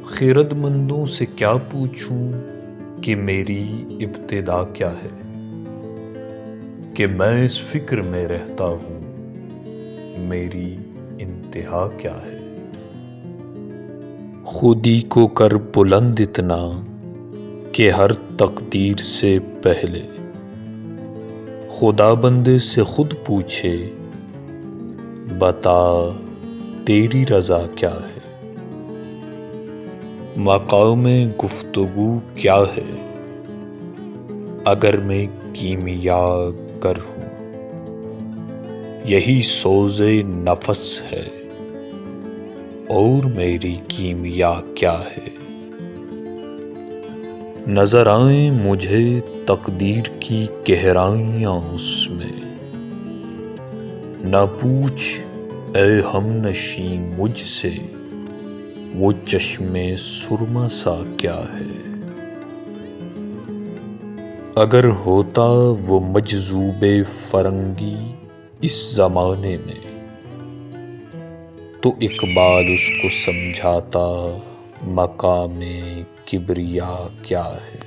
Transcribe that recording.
خرد مندوں سے کیا پوچھوں کہ میری ابتدا کیا ہے، کہ میں اس فکر میں رہتا ہوں میری انتہا کیا ہے۔ خودی کو کر بلند اتنا کہ ہر تقدیر سے پہلے خدا بندے سے خود پوچھے بتا تیری رضا کیا ہے۔ مقام گفتگو کیا ہے اگر میں کیمیا گر ہوں، یہی سوز نفس ہے اور میری کیمیا کیا ہے۔ نظر آئیں مجھے تقدیر کی گہرائیاں اس میں، نہ پوچھ اے ہم نشیں مجھ سے وہ چشم سرمہ سا کیا ہے۔ اگر ہوتا وہ مجذوب فرنگی اس زمانے میں تو اقبال اس کو سمجھاتا مقام کبریا کیا ہے۔